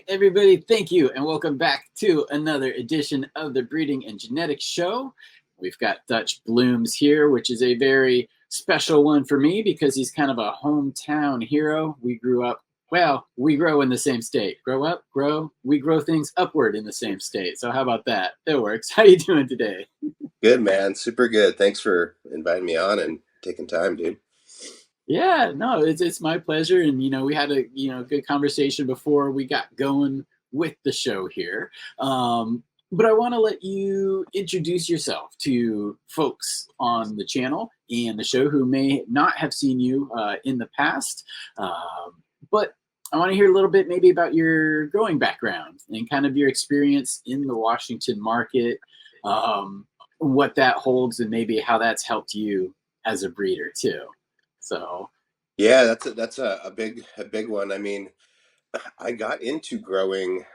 right, everybody, thank you, and welcome back to another edition of the Breeding and Genetics Show. We've got Dutch Blooms here, which is a very special one for me because he's kind of a hometown hero. We grew up, well, we grow in the same state. Grow up, grow, we grow things upward in the same state. So how about that? It works. How you doing today? Good, man. Super good. Thanks for inviting me on and taking time, dude. Yeah, no, it's my pleasure. And we had a good conversation before we got going with the show here. But I want to let you introduce yourself to folks on the channel and the show who may not have seen you in the past. But I want to hear a little bit maybe about your growing background and kind of your experience in the Washington market, what that holds, and maybe how that's helped you as a breeder too. So, Yeah, that's a big one. I mean, I got into growing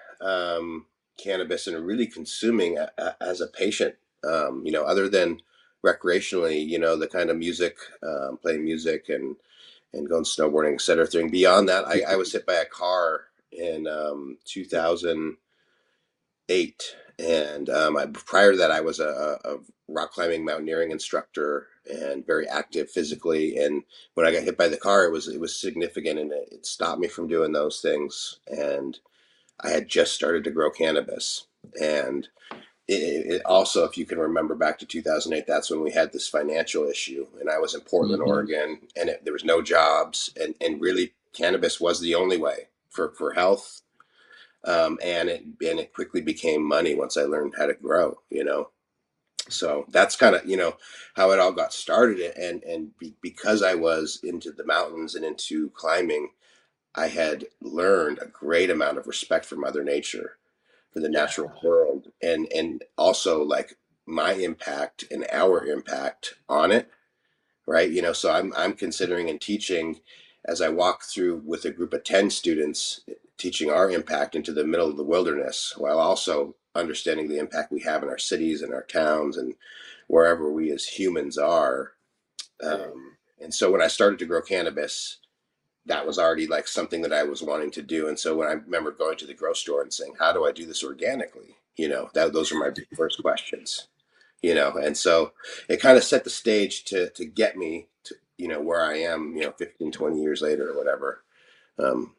cannabis and really consuming as a patient. Other than recreationally, the kind of music, playing music and going snowboarding, et cetera thing. Beyond that, I was hit by a car in 2008. And prior to that, I was a rock climbing mountaineering instructor and very active physically. And when I got hit by the car, it was significant, and it stopped me from doing those things. And I had just started to grow cannabis. And it also, if you can remember back to 2008, that's when we had this financial issue. And I was in Portland, mm-hmm. Oregon, and there was no jobs. And really, cannabis was the only way for health, and it quickly became money once I learned how to grow. So that's kind of how it all got started. And because I was into the mountains and into climbing, I had learned a great amount of respect for Mother Nature, for the Yeah. natural world, and also like my impact and our impact on it. Right. So I'm considering and teaching as I walk through with a group of 10 students, teaching our impact into the middle of the wilderness, while also understanding the impact we have in our cities and our towns and wherever we as humans are. Right. And so when I started to grow cannabis, that was already like something that I was wanting to do. And so when I remember going to the grocery store and saying, how do I do this organically? Those are my first questions. And so it kind of set the stage to get me to where I am, 15, 20 years later or whatever. um,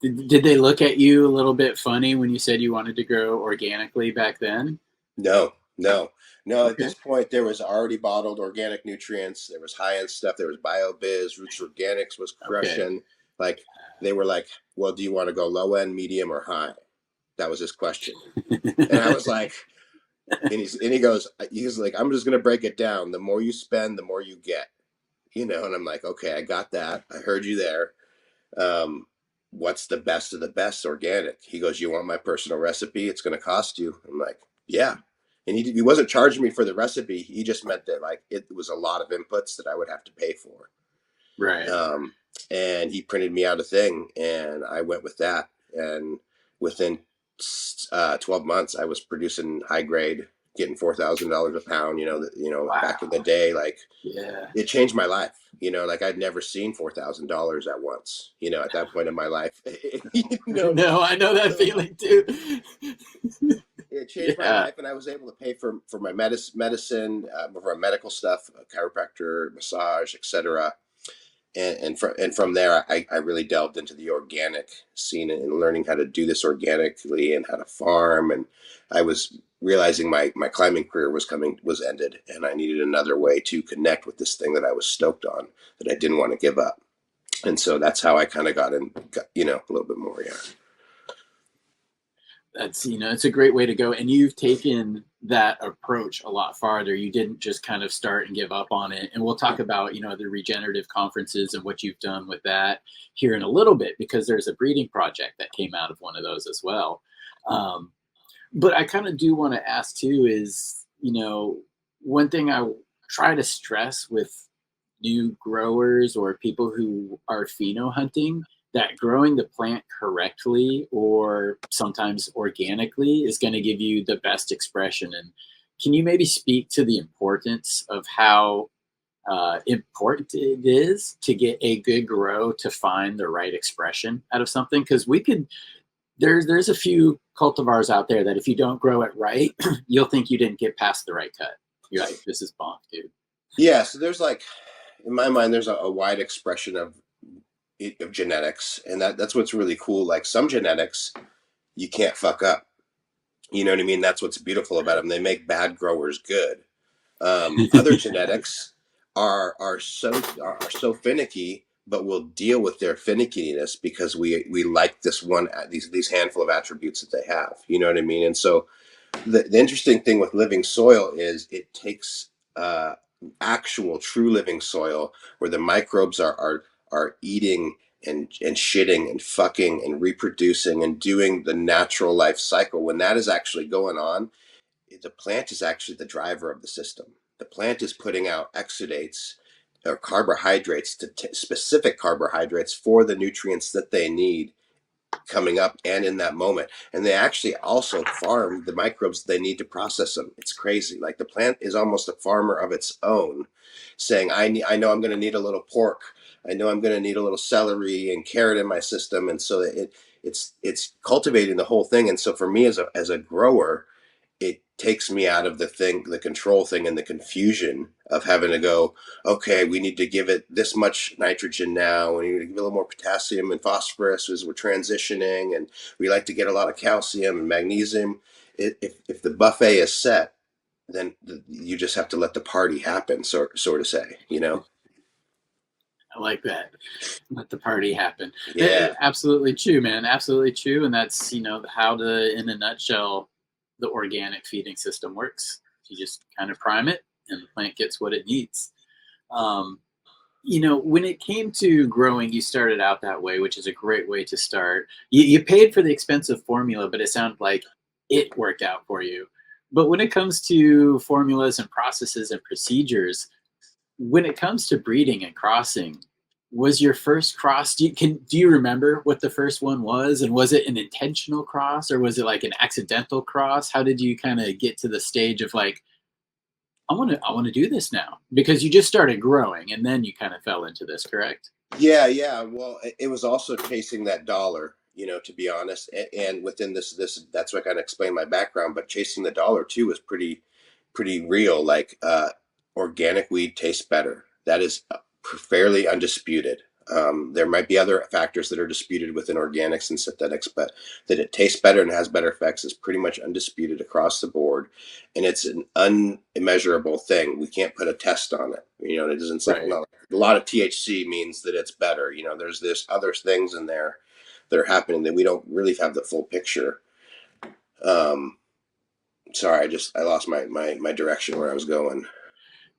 Did they look at you a little bit funny when you said you wanted to grow organically back then? no, at Okay. this point there was already bottled organic nutrients, there was high-end stuff, there was BioBiz, Roots Organics was Okay. crushing. Like, they were like, well, do you want to go low end, medium, or high? That was his question. And I was like, and he goes, he's like, I'm just going to break it down: the more you spend, the more you get. And I'm like, okay, I got that. I heard you there. Um, what's the best of the best organic? He goes, you want my personal recipe? It's going to cost you. I'm like, yeah. And he wasn't charging me for the recipe. He just meant that like it was a lot of inputs that I would have to pay for. Right. Um, and he printed me out a thing, and I went with that. And within 12 months, I was producing high grade, getting $4,000 a pound. Back in the Wow. day, like, Yeah. it changed my life. Like, I'd never seen $4,000 at once. At that point in my life, No, I know that so feeling too. it changed my Yeah. life, and I was able to pay for my medicine, for my medical stuff, chiropractor, massage, etc. And from there, I really delved into the organic scene and learning how to do this organically and how to farm. And I was realizing my climbing career was ended, and I needed another way to connect with this thing that I was stoked on, that I didn't want to give up. And so that's how I kind of got in, a little bit more. Yeah. That's, it's a great way to go. And you've taken that approach a lot farther. You didn't just kind of start and give up on it. And we'll talk about, the regenerative conferences and what you've done with that here in a little bit, because there's a breeding project that came out of one of those as well. But I kind of do want to ask too is, one thing I try to stress with new growers or people who are pheno hunting, that growing the plant correctly or sometimes organically is going to give you the best expression. And can you maybe speak to the importance of how important it is to get a good grow to find the right expression out of something? Because There's a few cultivars out there that if you don't grow it right, you'll think you didn't get past the right cut. You're like, this is bonk, dude. Yeah, so there's like, in my mind, there's a wide expression of genetics, and that's what's really cool. Like some genetics, you can't fuck up. You know what I mean? That's what's beautiful about Right. them. They make bad growers good. Other genetics are so finicky, but we'll deal with their finickiness because we like this one these handful of attributes that they have. You know what I mean? And so the interesting thing with living soil is it takes actual true living soil where the microbes are eating and shitting and fucking and reproducing and doing the natural life cycle. When that is actually going on, the plant is actually the driver of the system. The plant is putting out exudates or carbohydrates to specific carbohydrates for the nutrients that they need coming up and in that moment. And they actually also farm the microbes they need to process them. It's crazy. Like the plant is almost a farmer of its own, saying, I know I'm going to need a little pork. I know I'm going to need a little celery and carrot in my system. And so it's cultivating the whole thing. And so for me as a grower, it takes me out of the control thing and the confusion of having to go, okay, we need to give it this much nitrogen now. We need to give it a little more potassium and phosphorus as we're transitioning. And we like to get a lot of calcium and magnesium. If the buffet is set, then you just have to let the party happen, sort of say, you know? I like that. Let the party happen. Yeah. Absolutely true, man. Absolutely true. And that's, how in a nutshell, the organic feeding system works. You just kind of prime it and the plant gets what it needs. Um, when it came to growing, you started out that way, which is a great way to start. You paid for the expensive formula, but it sounded like it worked out for you. But when it comes to formulas and processes and procedures, when it comes to breeding and crossing, was your first cross? Do you remember what the first one was, and was it an intentional cross or was it like an accidental cross? How did you kind of get to the stage of like, I want to do this now, because you just started growing and then you kind of fell into this, correct? Yeah, yeah. Well, it was also chasing that dollar, to be honest. And within this, that's what I kind of explained my background. But chasing the dollar too is pretty real. Like organic weed tastes better. That is fairly undisputed. There might be other factors that are disputed within organics and synthetics, but that it tastes better and has better effects is pretty much undisputed across the board. And it's an unmeasurable thing. We can't put a test on it. It doesn't say, Right. no, a lot of THC means that it's better. There's other things in there that are happening that we don't really have the full picture. Um, Sorry, I lost my direction where I was going.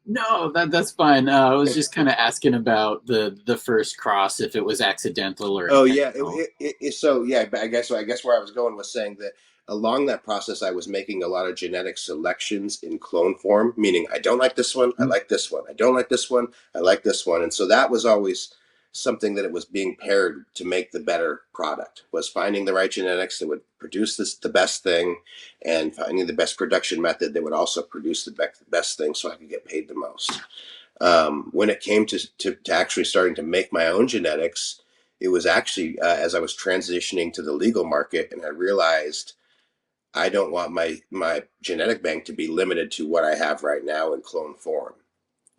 No, that's fine. I was just kind of asking about the first cross, if it was accidental or Oh yeah, intentional. so yeah. But I guess where I was going was saying that along that process, I was making a lot of genetic selections in clone form, meaning I don't like this one, I Mm. like this one, I don't like this one, I like this one, and so that was always something that it was being paired to make the better product. Was finding the right genetics that would produce the best thing, and finding the best production method that would also produce the best thing, so I could get paid the most. When it came to actually starting to make my own genetics, it was actually as I was transitioning to the legal market, and I realized I don't want my genetic bank to be limited to what I have right now in clone form.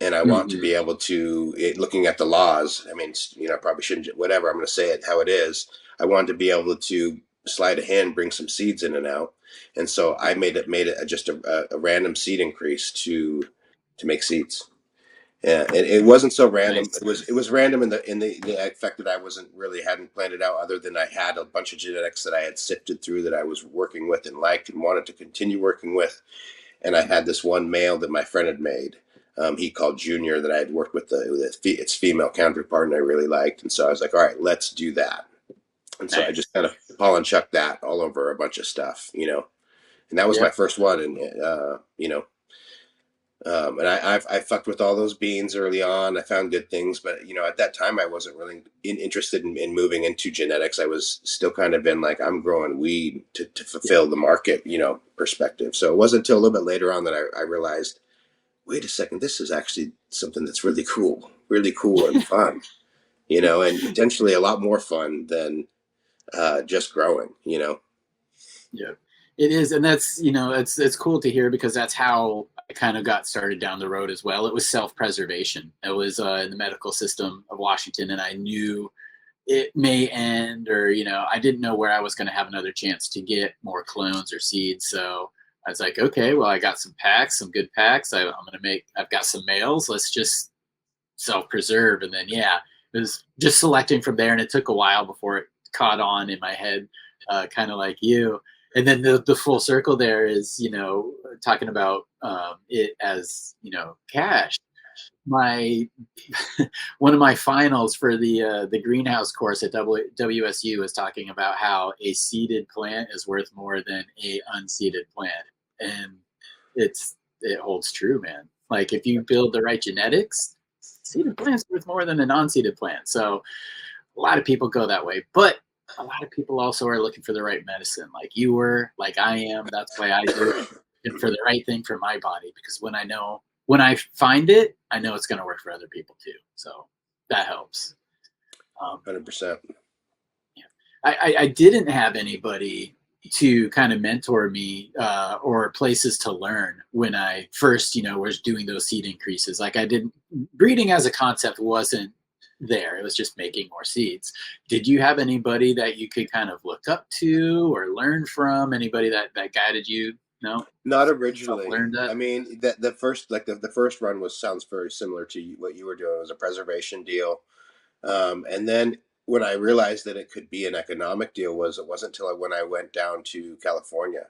And I want to Hmm. be able to, looking at the laws, I mean, I probably shouldn't, whatever, I'm going to say it how it is. I wanted to be able to slide a hand, bring some seeds in and out. And so I made it just a random seed increase to make seeds. Yeah, it wasn't so random. Nice. It was random in the effect that I hadn't planned it out. Other than I had a bunch of genetics that I had sifted through that I was working with and liked and wanted to continue working with. And I had this one male that my friend had made. He called Junior, that I had worked with its female counterpart, and I really liked. And so I was like, all right, let's do that. And so I Nice. just kind of pollen chucked that all over a bunch of stuff. And that was my Yep. first one. And and I fucked with all those beans early on. I found good things, but at that time I wasn't really interested in moving into genetics. I was still kind of in like, I'm growing weed to fulfill the market, perspective. So it wasn't until a little bit later on that I realized, wait a second, this is actually something that's really cool and fun, and potentially a lot more fun just growing, you know. Yeah, it is, and that's it's cool to hear because that's how I kind of got started down the road as well. It was self-preservation. It was in the medical system of Washington, and I knew it may end, or I didn't know where I was going to have another chance to get more clones or seeds. So I was like, okay, well, I got some packs, some good packs. I've got some males. Let's just self-preserve, and then it was just selecting from there, and it took a while before it caught on in my head, kind of like you. And then the full circle there is talking about it as cash. My one of my finals for the greenhouse course at WSU was talking about how a seeded plant is worth more than a unseeded plant, and it holds true, man. Like if you build the right genetics, seeded plant's worth more than a non-seeded plant. So a lot of people go that way, but a lot of people also are looking for the right medicine, like you were, like I am. That's why I do it, and for the right thing for my body, because when I find it, I know it's going to work for other people too. So that helps. 100%. Yeah. I didn't have anybody to kind of mentor me or places to learn when I first, was doing those seed increases. Like I didn't, breeding as a concept wasn't there. It was just making more seeds. Did you have anybody that you could kind of look up to or learn from? Anybody that guided you? No, Not originally. self-learned that. I mean, the first the first run sounds very similar to what you were doing. It was a preservation deal, and then when I realized that it could be an economic deal it wasn't until when I went down to California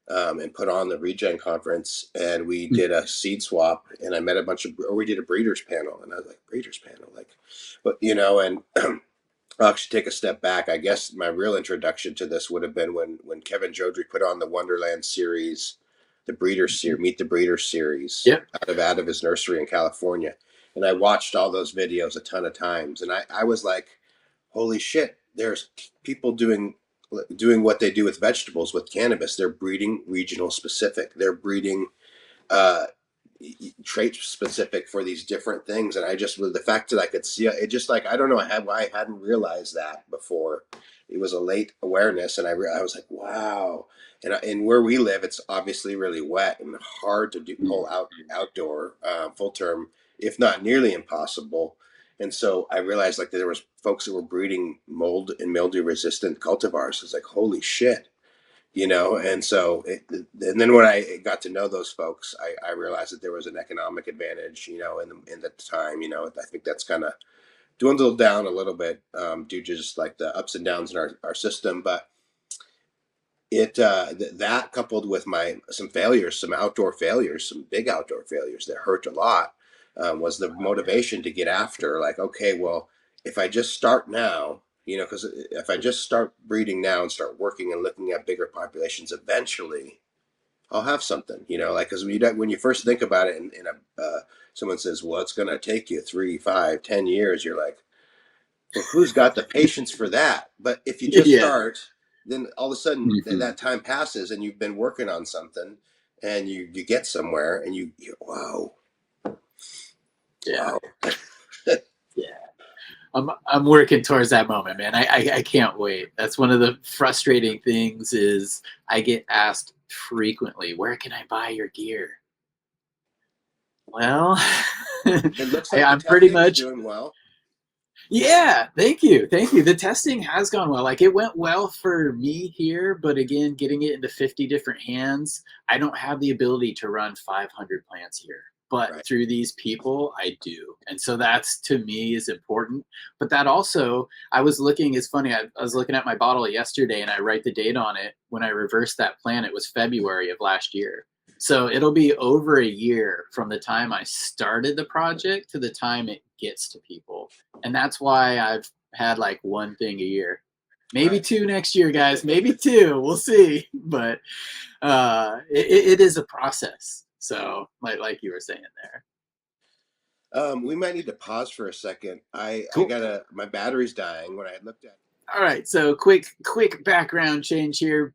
and put on the Regen conference, and we did a seed swap, and I met a bunch of, or we did a breeders panel, and I was like, breeders panel, like, but and I'll actually take a step back. I guess my real introduction to this would have been when Kevin Jodrey put on the Wonderland series, the Breeder series, Meet the Breeder series, Yep. out of his nursery in California, and I watched all those videos a ton of times, and I was like, holy shit! There's people doing what they do with vegetables with cannabis. They're breeding regional specific. They're breeding uh, trait specific for these different things, and I just, with the fact that I could see it, just like, I don't know why I hadn't realized that before. It was a late awareness, and I was like, wow. And where we live, it's obviously really wet and hard to pull outdoor full term, if not nearly impossible. And so I realized like there was folks that were breeding mold and mildew resistant cultivars. It's like, holy shit, and so and then when I got to know those folks, I realized that there was an economic advantage, in the time. I think that's kind of dwindled down a little bit, due to just like the ups and downs in our system. But that coupled with some failures, some big outdoor failures that hurt a lot, was the motivation to get after, like, okay, well, if I just start now, because if I just start breeding now and start working and looking at bigger populations, eventually I'll have something, like, because when you first think about it, someone says, well, it's going to take you 3, 5, 10 years, you're like, well, who's got the patience for that? But if you just Yeah. start, then all of a sudden Mm-hmm. that time passes, and you've been working on something, and you get somewhere, and wow, Yeah. wow. Yeah. I'm working towards that moment, man. I can't wait. That's one of the frustrating things is I get asked frequently, where can I buy your gear? Well, It looks like the I'm pretty testing's much, doing well. yeah, thank you. Thank you. The testing has gone well. Like it went well for me here, but again, getting it into 50 different hands, I don't have the ability to run 500 plants here. But Right. through these people, I do. And so that's to me is important. But that also, I was looking, it's funny, I was looking at my bottle yesterday and I write the date on it. When I reversed that plant, it was February of last year. So it'll be over a year from the time I started the project to the time it gets to people. And that's why I've had like one thing a year, maybe Right. two next year, guys, maybe two. We'll see. But it is a process. So like you were saying there. We might need to pause for a second. I Cool. gotta, my battery's dying. When I looked at, All right. So quick background change here.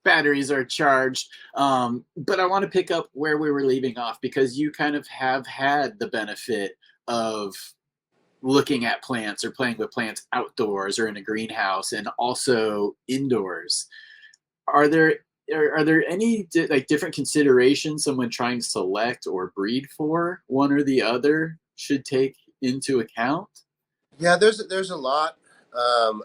Batteries are charged. But I want to pick up where we were leaving off because you kind of have had the benefit of looking at plants or playing with plants outdoors or in a greenhouse and also indoors, are there are there any like different considerations someone trying to select or breed for one or the other should take into account? Yeah, there's a lot. Um,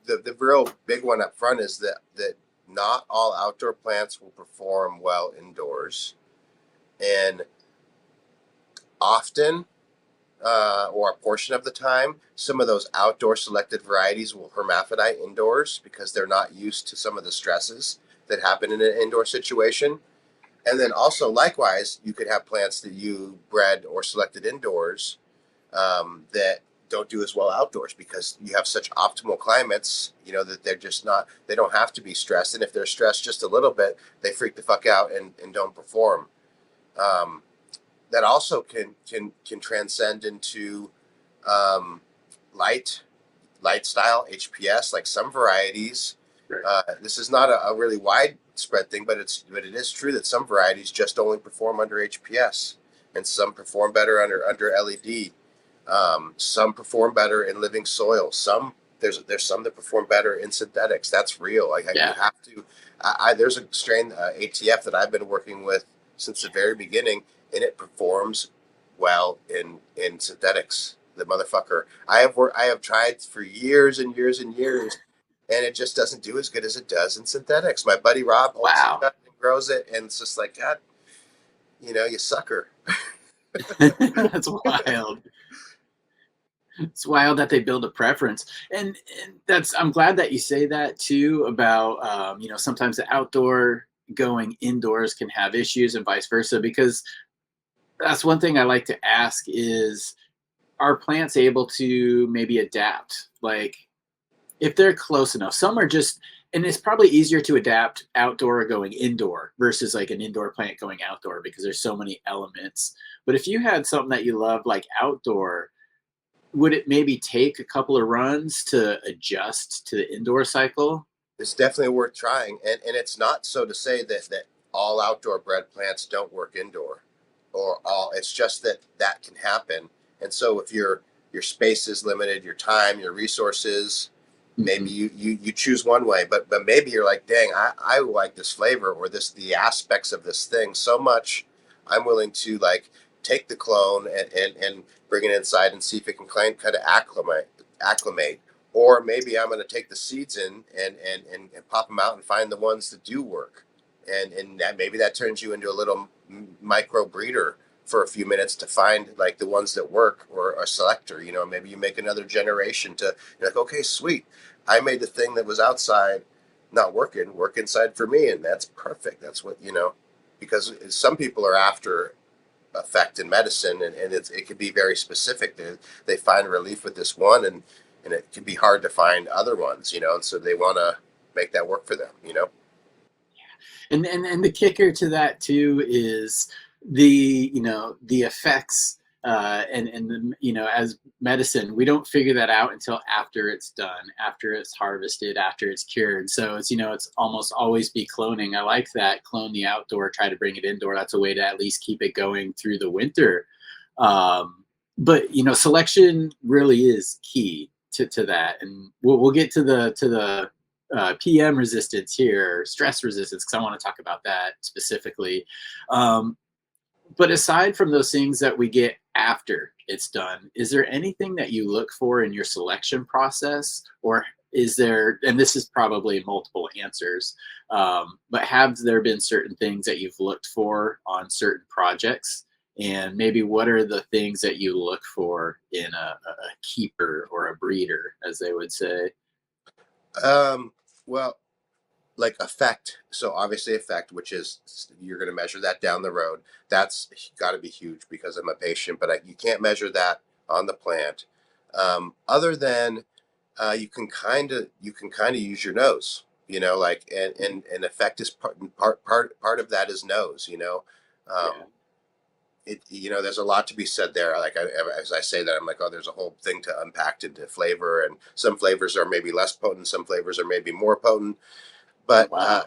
the real big one up front is that not all outdoor plants will perform well indoors, and often, or a portion of the time, some of those outdoor selected varieties will hermaphrodite indoors because they're not used to some of the stresses that happen in an indoor situation. And then also, likewise, you could have plants that you bred or selected indoors that don't do as well outdoors because you have such optimal climates, that they're just not, they don't have to be stressed. And if they're stressed just a little bit, they freak the fuck out and don't perform. Um, that also can transcend into um, light light style HPS, like some varieties. Right. This is not a really widespread thing, but it is true that some varieties just only perform under HPS, and some perform better under LED. Some perform better in living soil. There's some that perform better in synthetics. That's real. Like you Yeah. have to. There's a strain ATF that I've been working with since the very beginning, and it performs well in synthetics. The motherfucker. I have tried for years and years and years, and it just doesn't do as good as it does in synthetics. My buddy Rob owns it Wow. and grows it, and it's just like, God, you sucker. That's wild. It's wild that they build a preference, and that's I'm glad that you say that too about sometimes the outdoor going indoors can have issues and vice versa because that's one thing I like to ask is are plants able to maybe adapt like if they're close enough. Some are just, and it's probably easier to adapt outdoor going indoor versus like an indoor plant going outdoor because there's so many elements. But if you had something that you love like outdoor, would it maybe take a couple of runs to adjust to the indoor cycle? It's definitely worth trying, and it's not so to say that all outdoor bred plants don't work indoor, or all. It's just that can happen. And so if your space is limited, your time, your resources, maybe Hmm. you choose one way, but maybe you're like, dang, I like this flavor or the aspects of this thing so much, I'm willing to like take the clone and bring it inside and see if it can kind of acclimate. Or maybe I'm going to take the seeds in and pop them out and find the ones that do work, and that maybe that turns you into a little micro breeder for a few minutes to find like the ones that work, or a selector. Maybe you make another generation to, you're like, okay, sweet, I made the thing that was outside not work inside for me, and that's perfect. That's what, because some people are after effect in medicine, and it can be very specific. They find relief with this one, and it can be hard to find other ones, and so they want to make that work for them. And the kicker to that too is the the effects and as medicine we don't figure that out until after it's done, after it's harvested, after it's cured. So it's almost always be cloning. I like that, clone the outdoor, try to bring it indoor. That's a way to at least keep it going through the winter. But selection really is key to that, and we'll get to the PM resistance here, stress resistance, because I want to talk about that specifically. Um, but aside from those things that we get after it's done, is there anything that you look for in your selection process? Or is there, and this is probably multiple answers, but have there been certain things that you've looked for on certain projects? And maybe what are the things that you look for in a keeper or a breeder, as they would say? Well, like effect. So obviously effect, which is you're going to measure that down the road. That's got to be huge because I'm a patient, but you can't measure that on the plant. Other than you can kind of use your nose, like, and effect is part of that is nose. Yeah. Um, there's a lot to be said there. Like as I say that, I'm like, oh, there's a whole thing to unpack into flavor, and some flavors are maybe less potent, some flavors are maybe more potent, Oh, but wow.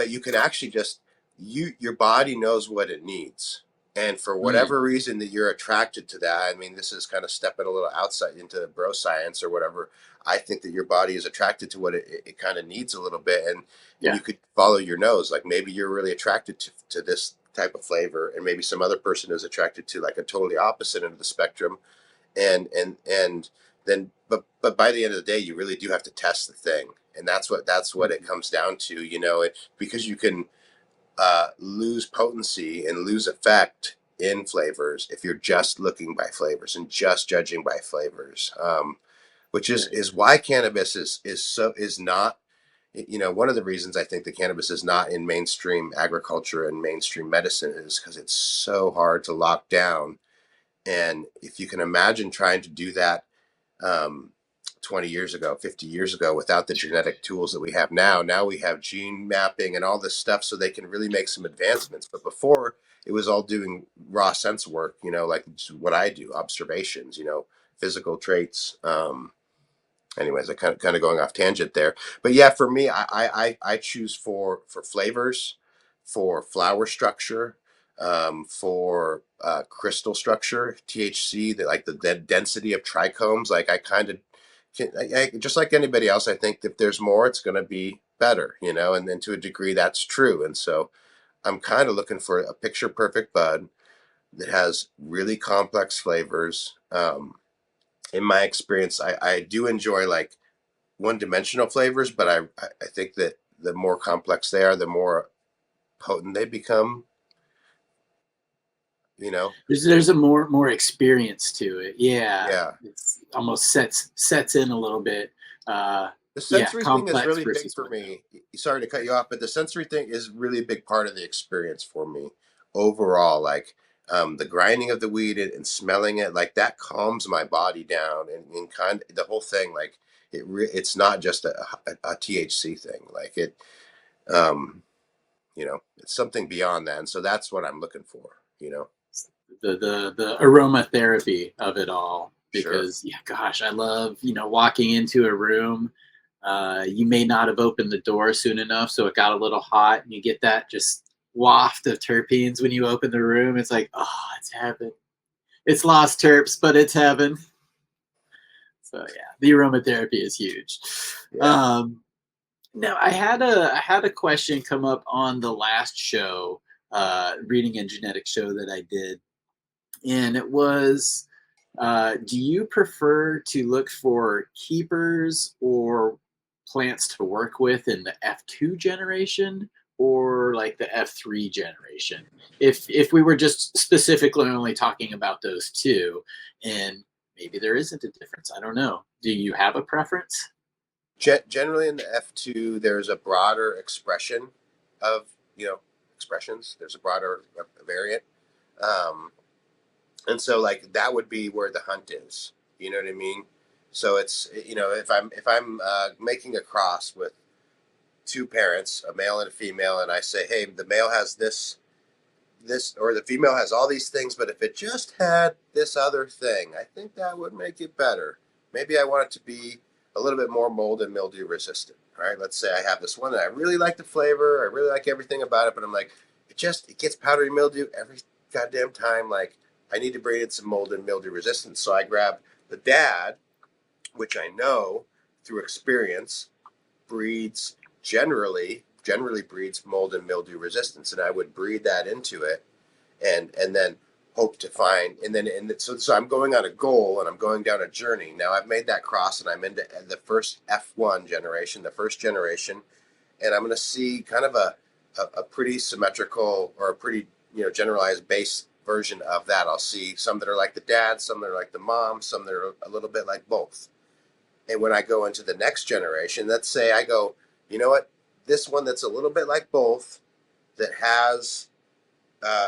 you can actually just, your body knows what it needs. And for Mm, whatever reason that you're attracted to that, I mean, this is kind of stepping a little outside into bro science or whatever. I think that your body is attracted to what it kind of needs a little bit. And yeah, you could follow your nose. Like maybe you're really attracted to this type of flavor, and maybe some other person is attracted to like a totally opposite end of the spectrum. And then, but by the end of the day, you really do have to test the thing. And that's what it mhm, comes down to, because you can lose potency and lose effect in flavors if you're just looking by flavors and just judging by flavors, which is right. is why cannabis is not, one of the reasons I think the cannabis is not in mainstream agriculture and mainstream medicine is because it's so hard to lock down. And if you can imagine trying to do that um, 20 years ago, 50 years ago, without the genetic tools that we have now. Now we have gene mapping and all this stuff so they can really make some advancements. But before, it was all doing raw sense work, like what I do, observations, physical traits. Anyways, I kind of going off tangent there, but yeah, for me, I choose for flavors, for flower structure, for crystal structure, THC, like the density of trichomes. Like I kind of just like anybody else, I think if there's more, it's going to be better, and then to a degree that's true. And so I'm kind of looking for a picture perfect bud that has really complex flavors. In my experience, I do enjoy like one-dimensional flavors, but I think that the more complex they are, the more potent they become. You know, There's a more experience to it. Yeah, yeah. it's almost sets in a little bit. Uh, The yeah, sensory thing is complex really big versus for one note. me. Sorry to cut you off, but the sensory thing is really a big part of the experience for me overall. Like the grinding of the weed and smelling it, like that calms my body down and kind of the whole thing. Like it's not just a THC thing. Like um, it's something beyond that. And so that's what I'm looking for. The aromatherapy of it all. Sure. Because yeah, gosh, I love walking into a room. You may not have opened the door soon enough, so it got a little hot, and you get that just waft of terpenes when you open the room. It's like, oh, it's heaven. It's lost terps, but it's heaven. So yeah, the aromatherapy is huge. Yeah. Um, Now, I had a question come up on the last show, reading and genetics show that I did, and it was, do you prefer to look for keepers or plants to work with in the F2 generation or like the F3 generation? If we were just specifically only talking about those two, and maybe there isn't a difference, I don't know. Do you have a preference? Generally in the F2, there's a broader expression of, expressions. There's a broader variant. Um, and so like that would be where the hunt is. You know what I mean? So it's, if I'm making a cross with two parents, a male and a female, and I say, hey, the male has this or the female has all these things, but if it just had this other thing, I think that would make it better. Maybe I want it to be a little bit more mold and mildew resistant. All right, let's say I have this one that I really like the flavor, I really like everything about it, but I'm like, it gets powdery mildew every goddamn time. Like I need to bring in some mold and mildew resistance. So I grab the dad, which I know through experience breeds generally breeds mold and mildew resistance, and I would breed that into it and then hope to find so I'm going on a goal and I'm going down a journey. Now I've made that cross and I'm into the first F1 generation, the first generation, and I'm going to see kind of a pretty symmetrical or a pretty generalized base version of that. I'll see some that are like the dad, some that are like the mom, some that are a little bit like both. And when I go into the next generation, let's say I go, you know what, this one that's a little bit like both, that has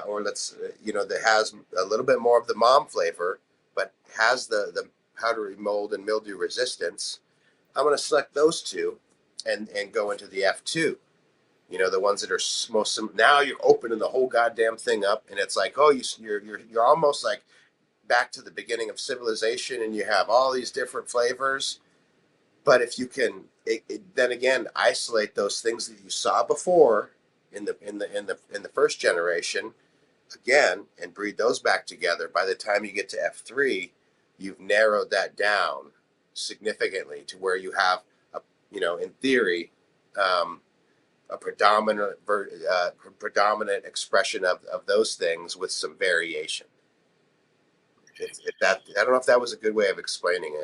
or let's that has a little bit more of the mom flavor, but has the powdery mold and mildew resistance. I'm going to select those two, and go into the F2. The ones that are most. Now you're opening the whole goddamn thing up, and it's like, oh, you're almost like back to the beginning of civilization, and you have all these different flavors. But if you can, then again, isolate those things that you saw before in the first generation, again and breed those back together, by the time you get to F3, you've narrowed that down significantly to where you have, in theory, a predominant expression of those things with some variation. I don't know if that was a good way of explaining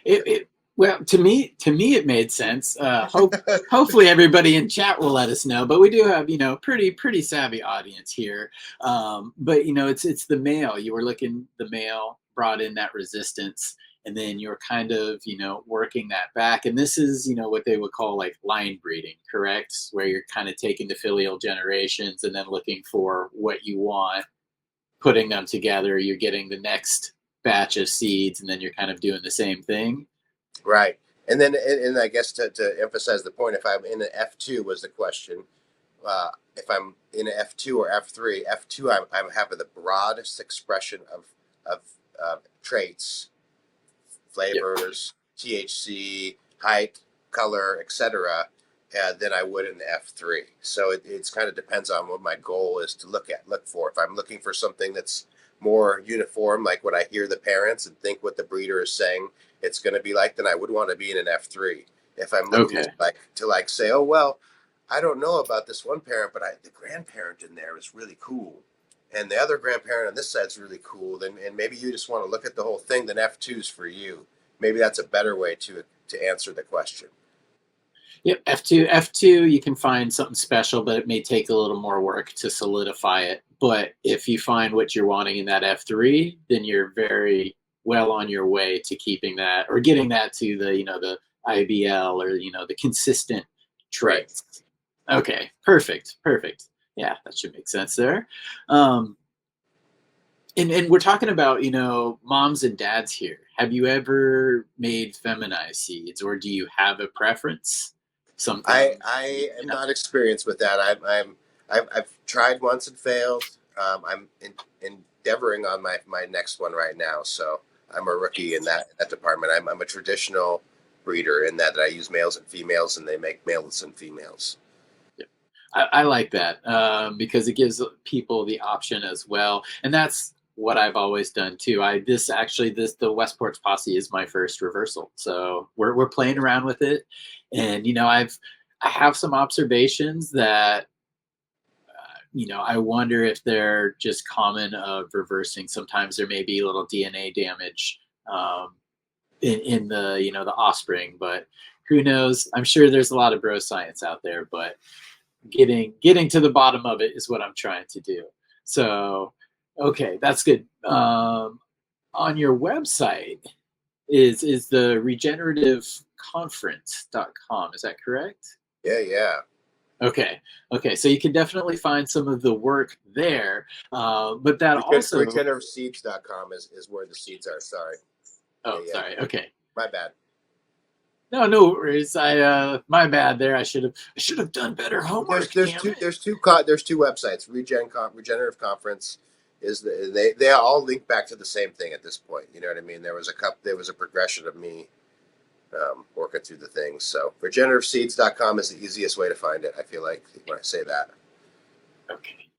it. Well, to me, it made sense. Hopefully, everybody in chat will let us know. But we do have, pretty savvy audience here. But it's the male. You were looking, the male brought in that resistance, and then you're kind of, working that back. And this is, what they would call like line breeding, correct? Where you're kind of taking the filial generations and then looking for what you want, putting them together. You're getting the next batch of seeds, and then you're kind of doing the same thing. Right. And then, and I guess to emphasize the point, if I'm in an F2 was the question. If I'm in an F2 or F3, F2, I'm having the broadest expression of traits, flavors, yep. THC, height, color, etc., than I would in the F3. So it's kind of depends on what my goal is to look for. If I'm looking for something that's more uniform, like what I hear the parents and think what the breeder is saying it's going to be like, then I would want to be in an F3. If I'm looking to say, oh, well, I don't know about this one parent, but the grandparent in there is really cool. And the other grandparent on this side is really cool. And maybe you just want to look at the whole thing, then F2's for you. Maybe that's a better way to answer the question. Yep, F2, you can find something special, but it may take a little more work to solidify it. But if you find what you're wanting in that F3, then you're very well on your way to keeping that or getting that to the IBL or the consistent traits. Right. Okay, perfect. Yeah, that should make sense there. And we're talking about moms and dads here. Have you ever made feminized seeds, or do you have a preference? Something I am not experienced with that. I've tried once and failed. I'm endeavoring on my next one right now, so I'm a rookie in that department. I'm a traditional breeder in that I use males and females, and they make males and females. Yeah. I like that because it gives people the option as well, and that's what I've always done too. The Westport posse is my first reversal, so we're playing around with it, and I have some observations that I wonder if they're just common of reversing. Sometimes there may be a little DNA damage in the the offspring, but who knows? I'm sure there's a lot of bro science out there, but getting to the bottom of it is what I'm trying to do. So. Okay, that's good. On your website is the regenerativeconference.com. Is that correct? Yeah. Okay. So you can definitely find some of the work there. But that also regenerativeseeds.com is where the seeds are. Sorry. Oh, yeah. Sorry. Okay. My bad. No worries. My bad there. I should have done better homework. There's two websites. Regenerative Conference they all link back to the same thing at this point. You know what I mean? There was a progression of me working through the things. So regenerativeseeds.com is the easiest way to find it. I feel like when I say that.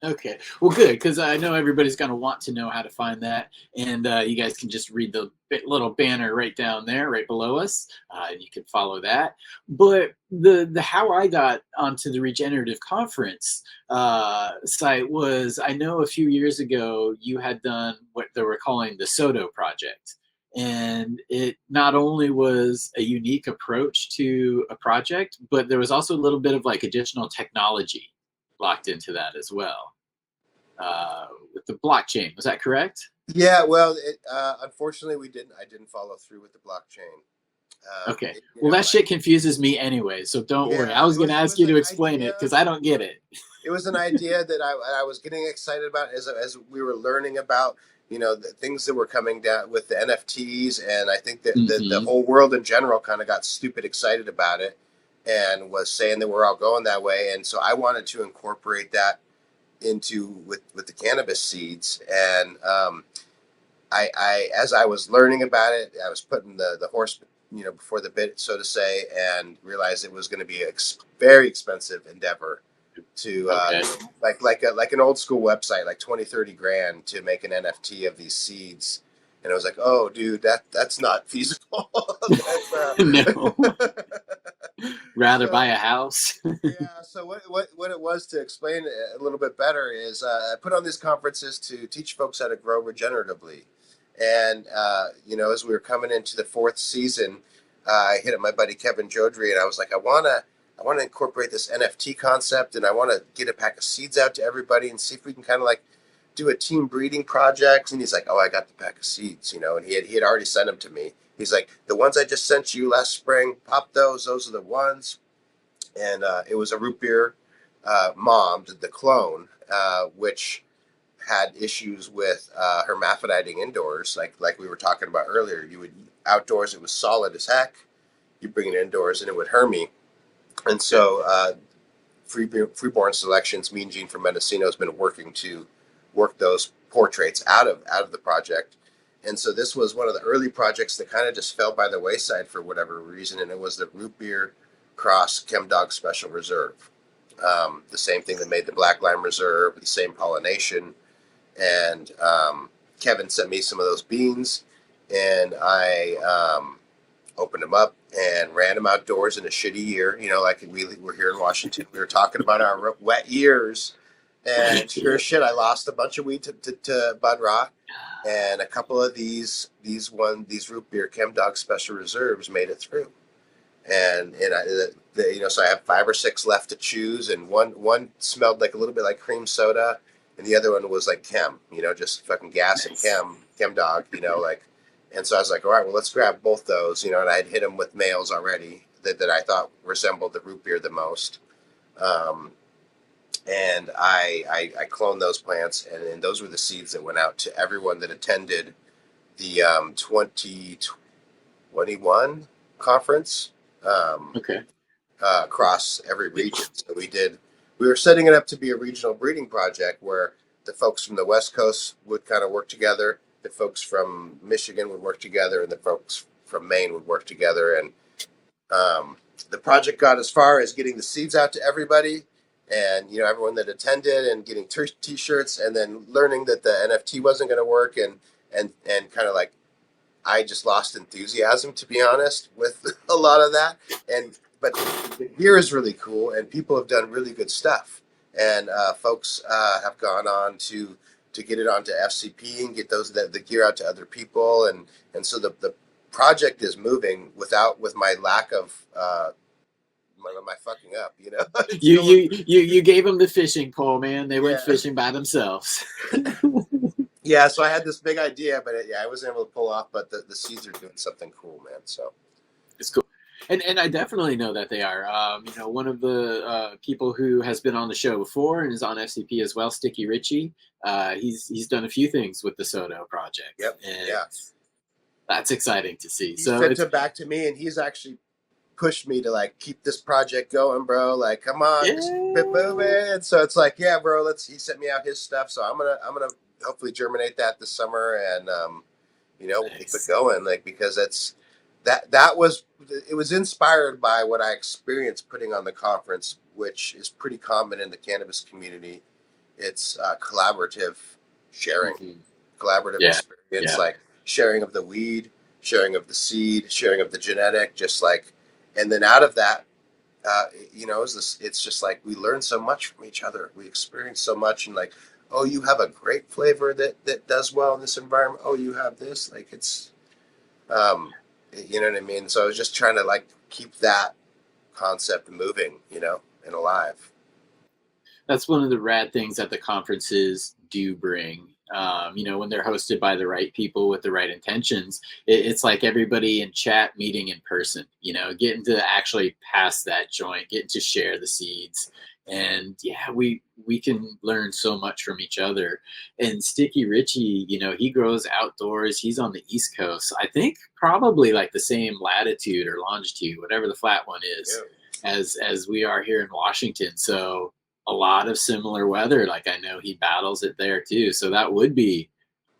Okay. Well, good, because I know everybody's going to want to know how to find that, and you guys can just read the little banner right down there, right below us, and you can follow that. But the how I got onto the Regenerative Conference site was, I know a few years ago you had done what they were calling the Soto Project, and it not only was a unique approach to a project, but there was also a little bit of like additional technology locked into that as well. With the blockchain, was that correct? Yeah, well, unfortunately I didn't follow through with the blockchain. Okay. That shit confuses me anyway, so don't worry. I was going to ask you to explain it because I don't get it. It was an idea that I was getting excited about as we were learning about the things that were coming down with the NFTs, and I think that the whole world in general kind of got stupid excited about it and was saying that we're all going that way, and so I wanted to incorporate that into with the cannabis seeds, and I as I was learning about it, I was putting the horse before the bit, so to say, and realized it was going to be a very expensive endeavor to Okay. like an old school website, like 20-30 grand to make an NFT of these seeds. And I was like, oh, dude, that's not feasible. That's No. Rather so buy a house. yeah. So what it was, to explain it a little bit better, is I put on these conferences to teach folks how to grow regeneratively. And as we were coming into the fourth season, I hit up my buddy Kevin Jodry, and I was like, I want to incorporate this NFT concept, and I want to get a pack of seeds out to everybody and see if we can kind of like do a team breeding project. And he's like, oh, I got the pack of seeds, and he had already sent them to me. He's like, the ones I just sent you last spring, pop those. Those are the ones. And it was a root beer mom, the clone, which had issues with hermaphroditing indoors, like we were talking about earlier. You would outdoors, it was solid as heck. You bring it indoors, and it would hermy. And so Freeborn Selections, Mean Gene from Mendocino, has been working to work those portraits out of the project. And so this was one of the early projects that kind of just fell by the wayside for whatever reason, and it was the root beer cross Chem Dog Special Reserve. The same thing that made the Black Lime Reserve, the same pollination. And Kevin sent me some of those beans, and I opened them up and ran them outdoors in a shitty year. Like we were here in Washington, we were talking about our wet years, and sure as shit, I lost a bunch of weed to bud rot, and a couple of these root beer Chem Dog Special Reserves made it through. And so I have 5 or 6 left to choose, and one smelled like a little bit like cream soda, and the other one was like chem, just fucking gas and chem dog, like. And so I was like, all right, well, let's grab both those, and I'd hit them with males already that I thought resembled the root beer the most. And I cloned those plants, and those were the seeds that went out to everyone that attended the 2021 conference. Okay. Across every region. So we were setting it up to be a regional breeding project where the folks from the West Coast would kind of work together, the folks from Michigan would work together, and the folks from Maine would work together. And the project got as far as getting the seeds out to everybody, and everyone that attended, and getting t-shirts, and then learning that the NFT wasn't going to work, and kind of like, I just lost enthusiasm, to be honest, with a lot of that. But the gear is really cool, and people have done really good stuff. And folks have gone on to get it onto FCP and get the gear out to other people, and so the project is moving with my lack of my fucking up. You gave them the fishing pole, man. They went Yeah. fishing by themselves. Yeah, so I had this big idea, but I wasn't able to pull off. But the seeds are doing something cool, man. So It's cool. And I definitely know that they are. One of the people who has been on the show before and is on FCP as well, Sticky Richie. He's done a few things with the Soto project. Yep. And Yeah. that's exciting to see. He So sent it back to me, and he's actually pushed me to like keep this project going, bro. Like, come on, just keep moving. So it's like, yeah, bro. He sent me out his stuff, so I'm gonna hopefully germinate that this summer, and we'll keep it going, like, because it was inspired by what I experienced putting on the conference, which is pretty common in the cannabis community. It's collaborative sharing, collaborative experience, like sharing of the weed, sharing of the seed, sharing of the genetic, just like, and then out of that, it's just like we learn so much from each other. We experience so much, and like, oh, you have a great flavor that does well in this environment. Oh, you have this, like, it's, you know what I mean? So I was just trying to like keep that concept moving, and alive. That's one of the rad things that the conferences do bring. When they're hosted by the right people with the right intentions, it's like everybody in chat meeting in person, getting to actually pass that joint, getting to share the seeds. And yeah, we can learn so much from each other. And Sticky Richie, he grows outdoors. He's on the East Coast. I think probably like the same latitude or longitude, whatever the flat one is, as we are here in Washington. So a lot of similar weather. Like, I know he battles it there too. So that would be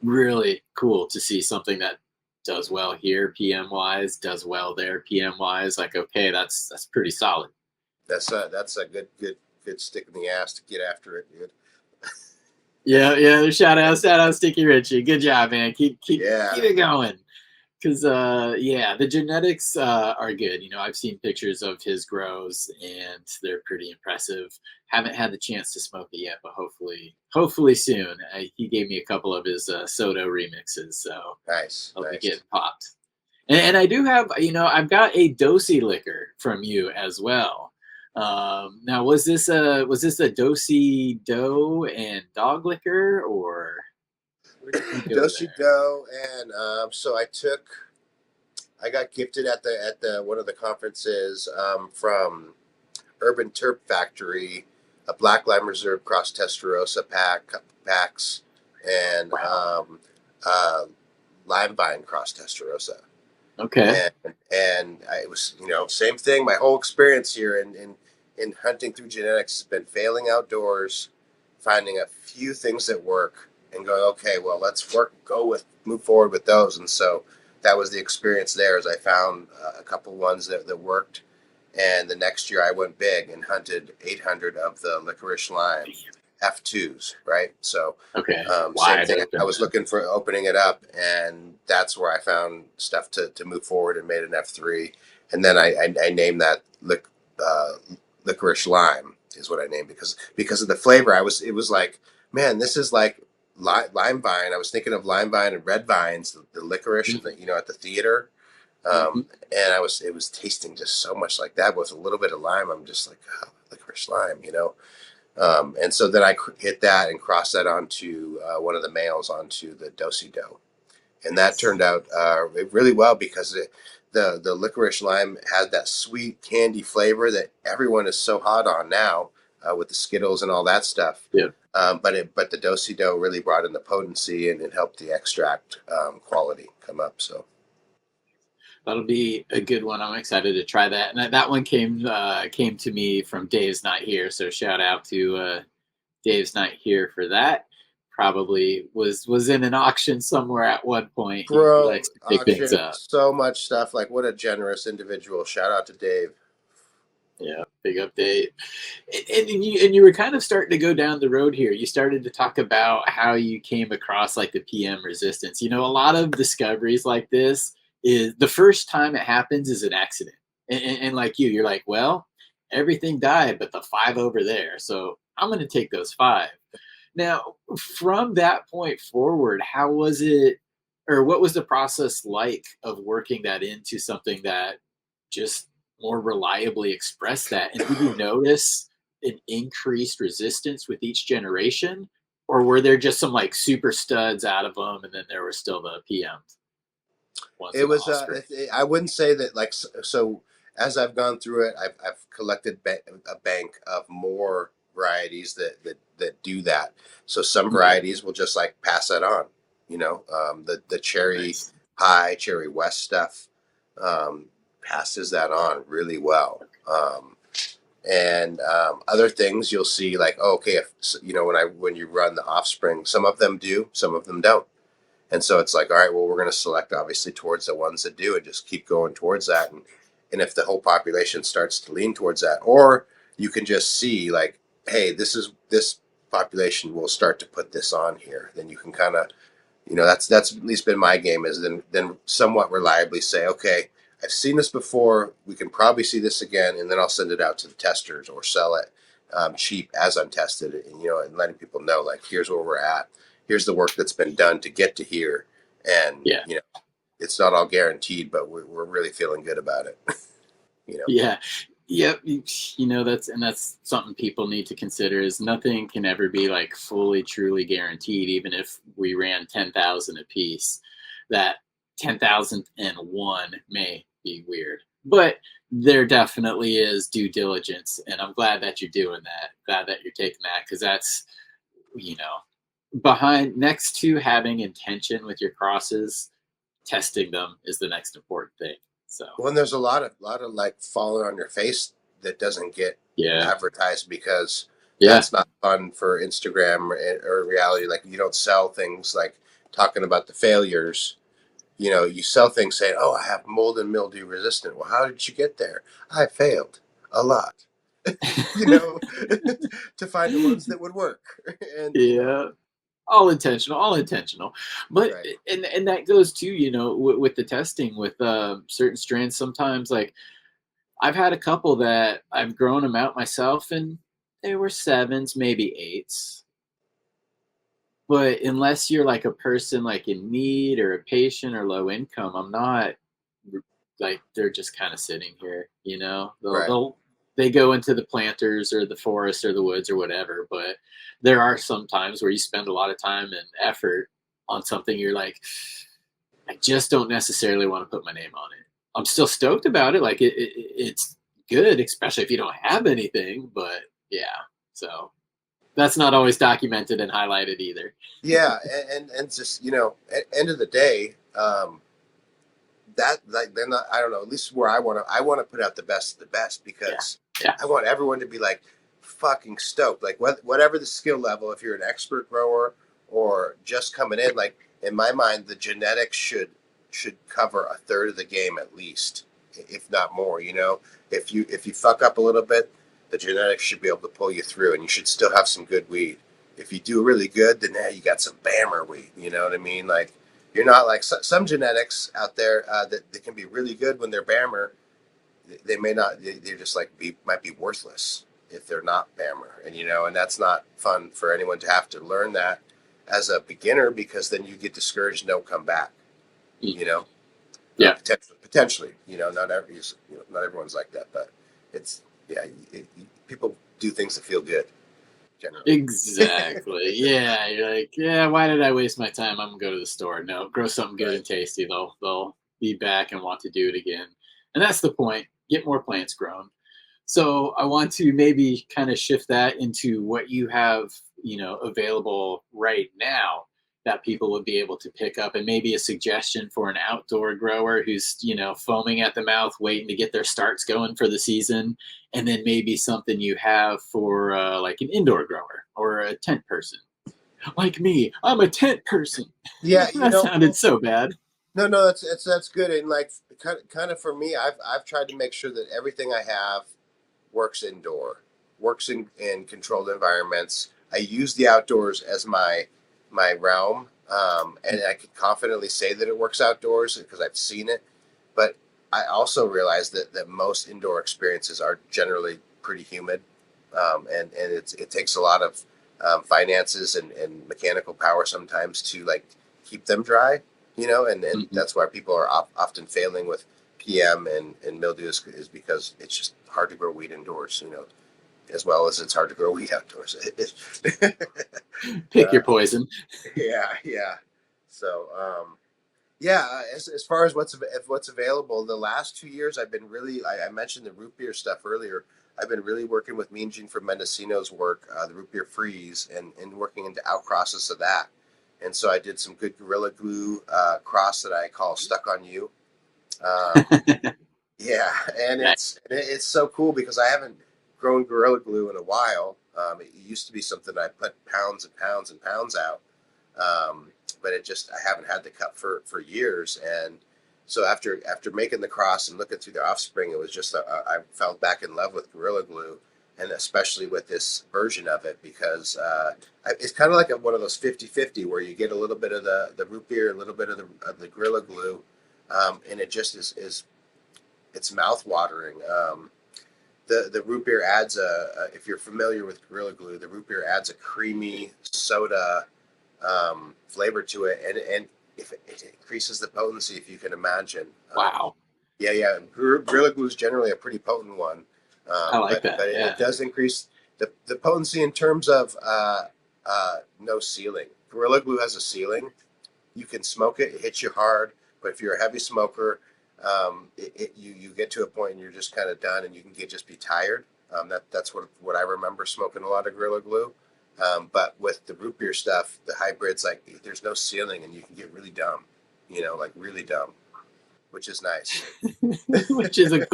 really cool to see something that does well here PM wise, does well there PM wise. Like, okay, that's pretty solid. That's a good good stick in the ass to get after it, dude. Yeah, yeah. Shout out, Sticky Richie. Good job, man. Keep Yeah. it going. Because yeah, the genetics are good. You know, I've seen pictures of his grows, and they're pretty impressive. Haven't had the chance to smoke it yet, but hopefully soon. He gave me a couple of his Soto remixes, so Nice, I'll be nice. getting popped. And I do have, you know, I've got a Dosey liquor from you as well. Now, was this a Dosey doe and dog liquor, or where did we go Doshi there? Do, and so I got gifted at the one of the conferences from Urban Terp Factory, a Black Lime Reserve Cross Testarossa packs, and Wow. Lime Vine Cross Testarossa. Okay. And it was, same thing. My whole experience here in hunting through genetics has been failing outdoors, finding a few things that work, and going, okay, well, move forward with those. And so that was the experience there. As I found a couple ones that worked, and the next year I went big and hunted 800 of the licorice lime F2s, right? So Okay. same Wide thing. I open was then. looking for opening it up, and that's where I found stuff to move forward and made an F3. And then I named that uh, licorice lime is what I named because of the flavor. It was like, man, this is like lime vine. I was thinking of lime vine and red vines, the licorice, and Mhm. at the theater. Mhm. And it was tasting just so much like that with a little bit of lime. I'm just like, oh, licorice lime. And so then I hit that and crossed that onto one of the males onto the Dosey dough, and that turned out really well because the licorice lime had that sweet candy flavor that everyone is so hot on now with the Skittles and all that stuff. Yeah. But the Dosey dough really brought in the potency, and it helped the extract quality come up. So That'll be a good one. I'm excited to try that. And that one came to me from Dave's Not Here. So shout out to Dave's Not Here for that. Probably was in an auction somewhere at one point. He bro, likes to pick things auction, up. so much stuff. Like, what a generous individual. Shout out to Dave. Yeah, big update. And you were kind of starting to go down the road here. You started to talk about how you came across like the PM resistance. You know, a lot of discoveries like this is the first time it happens is an accident. And like you're like, well, everything died, but the five over there. So I'm going to take those five. Now, from that point forward, how was it, or what was the process like of working that into something that just more reliably expressed that? And did you notice an increased resistance with each generation, or were there just some like super studs out of them, and then there were still the PMs ones It in the was offspring? I wouldn't say that, like, so as I've gone through it, I've collected a bank of more varieties that do that. So some Okay, varieties will just like pass that on, the cherry nice. pie, cherry west stuff, um, passes that on really well. And other things you'll see, like, oh, okay, if when you run the offspring, some of them do, some of them don't. And so it's like, all right, well, we're going to select obviously towards the ones that do, and just keep going towards that. And if the whole population starts to lean towards that, or you can just see like, hey, this population will start to put this on here, then you can kind of, that's at least been my game, is then somewhat reliably say, okay, I've seen this before, we can probably see this again, and then I'll send it out to the testers or sell it cheap as untested, and letting people know, like, here's where we're at, here's the work that's been done to get to here, and Yeah. it's not all guaranteed, but we're really feeling good about it. you know Yeah. Yep. You know, that's something people need to consider is nothing can ever be like fully truly guaranteed, even if we ran 10,000 a piece. That 10,001 may be weird. But there definitely is due diligence, and I'm glad that you're doing that. Glad that you're taking that, because that's, you know, behind next to having intention with your crosses, testing them is the next important thing. So When there's a lot of like falling on your face that doesn't get yeah. advertised, because Yeah. that's not fun for Instagram or reality. Like, you don't sell things like talking about the failures. You sell things saying, "Oh, I have mold and mildew resistant." Well, how did you get there? I failed a lot. you know, to find the ones that would work. And, Yeah. All intentional, all intentional. But right. and that goes to, with the testing with certain strains sometimes, like I've had a couple that I've grown them out myself and they were sevens, maybe eights. But unless you're like a person like in need or a patient or low income, I'm not like they're just kind of sitting here, Right. they go into the planters or the forest or the woods or whatever. But there are some times where you spend a lot of time and effort on something you're like, I just don't necessarily want to put my name on it. I'm still stoked about it. Like it's good, especially if you don't have anything. But yeah, so that's not always documented and highlighted either. Yeah. And just, at end of the day, that like they're not, I don't know, at least where I want to put out the best of the best, Yeah, because yeah. I want everyone to be like fucking stoked, like whatever the skill level, if you're an expert grower or just coming in, like in my mind the genetics should cover a third of the game at least, if not more. If you fuck up a little bit, the genetics should be able to pull you through, and you should still have some good weed. If you do really good, then now you got some bammer weed, you know what I mean? Like, you're not like some genetics out there, that can be really good when they're Bammer. They may not. They're just like might be worthless if they're not Bammer, and that's not fun for anyone to have to learn that as a beginner, because then you get discouraged and don't come back. Mm. You know, Yeah. potentially. Not everyone's like that, but it's yeah. People do things that feel good generally. Exactly. Yeah. You're like, yeah, why did I waste my time? I'm gonna go to the store. No, grow something good Right. and tasty. They'll be back and want to do it again. And that's the point. Get more plants grown. So I want to maybe kind of shift that into what you have, available right now that people would be able to pick up, and maybe a suggestion for an outdoor grower who's, foaming at the mouth, waiting to get their starts going for the season. And then maybe something you have for like an indoor grower or a tent person. Like me, I'm a tent person. Yeah. That sounded so bad. No, no, that's good. And like kind of for me, I've tried to make sure that everything I have works indoor, works in controlled environments. I use the outdoors as my realm, and I can confidently say that it works outdoors because I've seen it. But I also realize that most indoor experiences are generally pretty humid, and it takes a lot of finances and mechanical power sometimes to like keep them dry, and Hmm. that's why people are often failing with PM and mildew is because it's just hard to grow weed indoors, as well as it's hard to grow weed outdoors. Pick uh, your poison. yeah, yeah. So, yeah, as far as what's available, the last 2 years I've been really. I mentioned the root beer stuff earlier. I've been really working with Mean Gene from Mendocino's work, the root beer freeze, and working into outcrosses of that. And so I did some good Gorilla Glue cross that I call Stuck on You. Um, yeah, and Nice. it's so cool because I haven't grown Gorilla Glue in a while. It used to be something I put pounds and pounds and pounds out, but I haven't had the cup for years. And so after making the cross and looking through the offspring, it was just I fell back in love with Gorilla Glue, and especially with this version of it, because it's kind of like one of those 50-50 where you get a little bit of the root beer, a little bit of the Gorilla Glue, and it just is it's mouth watering. The root beer adds if you're familiar with Gorilla Glue, the root beer adds a creamy soda flavor to it, and if it increases the potency, if you can imagine. Wow. Yeah, yeah. Gorilla Glue is generally a pretty potent one, I like but that. it Yeah. does increase the potency in terms of no ceiling. Gorilla Glue has a ceiling. You can smoke it; it hits you hard. But if you're a heavy smoker, you get to a point and you're just kind of done, and you can just be tired. That's what I remember smoking a lot of Gorilla Glue. But with the root beer stuff, the hybrids, like there's no ceiling, and you can get really dumb, like really dumb, which is nice. Which is a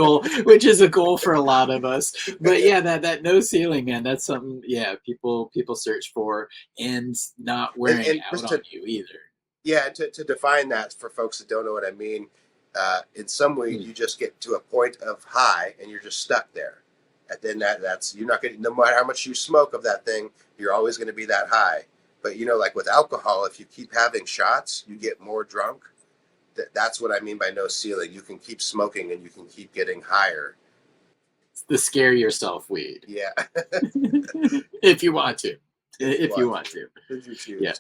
goal for a lot of us. But yeah, that no ceiling, man, that's something, yeah, people search for, and not wearing And out just on to you either. yeah, to define that for folks that don't know what I mean, in some way Hmm. you just get to a point of high and you're just stuck there, And then that's you're not going to, no matter how much you smoke of that thing, you're always going to be that high. But like with alcohol, if you keep having shots, you get more drunk. That's what I mean by no ceiling. You can keep smoking and you can keep getting higher. It's the scare yourself weed. Yeah. If you want to. If If you want to. Did you choose? Yeah.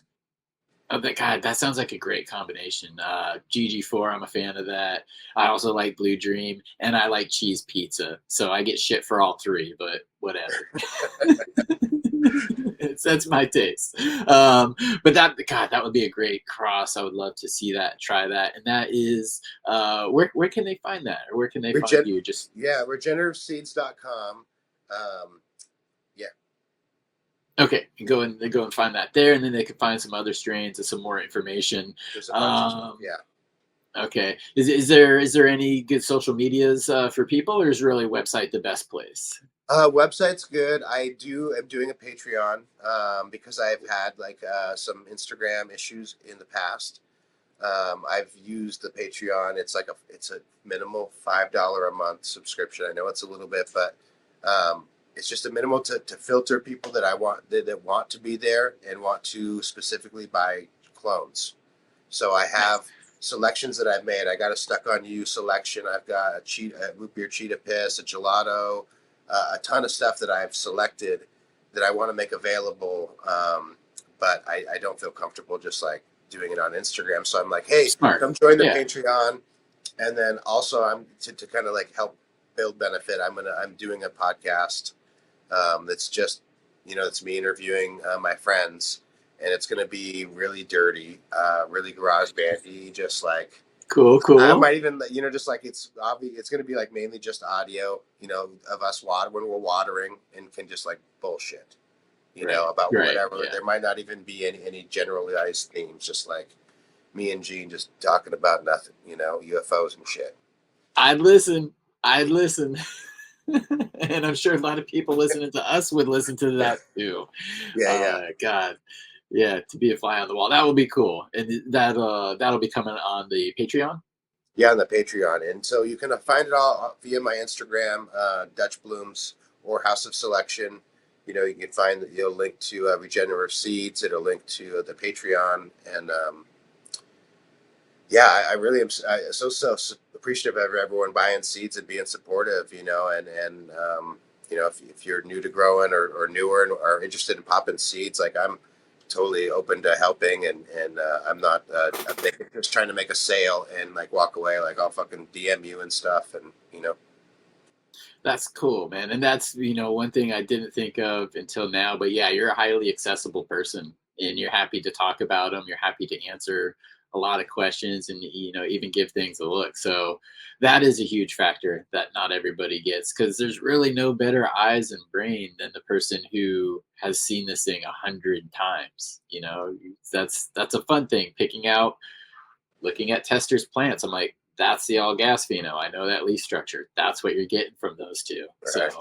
Oh, God, that sounds like a great combination. GG4, I'm a fan of that. I also like Blue Dream, and I like cheese pizza. So I get shit for all three, but whatever. That's my taste. But that would be a great cross. I would love to see that, try that. And that is, where can they find that? Or where can they find you? Just regenerativeseeds.com. Yeah. Okay, go and find that there, and then they can find some other strains and some more information. There's a bunch of stuff. Yeah. Okay. Is there any good social medias for people, or is really website the best place? Website's good. I'm doing a Patreon because I've had some Instagram issues in the past. I've used the Patreon. It's a minimal $5 a month subscription. I know it's a little bit, but it's just a minimal to filter people that I want that want to be there and want to specifically buy clones. So I have selections that I've made. I got a Stuck on You selection. I've got a root beer cheetah piss, a gelato, a ton of stuff that I've selected that I want to make available. But I don't feel comfortable just doing it on Instagram. So I'm like, hey, Smart. come join the Patreon. And then also I'm to kind of help build benefit. I'm doing a podcast that's just, it's me interviewing my friends, and it's going to be really dirty, really garage bandy, just cool. I might even, just it's obvious. It's going to be mainly just audio, of us when we're watering, and can just bullshit, about whatever. Yeah. There might not even be any generalized themes, just me and Gene just talking about nothing, UFOs and shit. I'd listen. And I'm sure a lot of people listening to us would listen to that too. Yeah. God. Yeah, to be a fly on the wall. That would be cool. And that'll be coming on the Patreon? Yeah, on the Patreon. And so you can find it all via my Instagram, Dutch Blooms or House of Selection. You can find that you'll link to Regenerative Seeds. It'll link to the Patreon. And I really am so appreciative of everyone buying seeds and being supportive, and if you're new to growing or newer and are interested in popping seeds, I'm totally open to helping, and I'm not just trying to make a sale and walk away. I'll fucking DM you and stuff, and That's cool, man. And that's, one thing I didn't think of until now, but yeah, you're a highly accessible person, and you're happy to talk about them. You're happy to answer a lot of questions, and, even give things a look. So that is a huge factor that not everybody gets, because there's really no better eyes and brain than the person who has seen this thing 100 times. That's a fun thing, looking at testers' plants. I'm like, that's the all gas pheno. I know that leaf structure. That's what you're getting from those two. Right.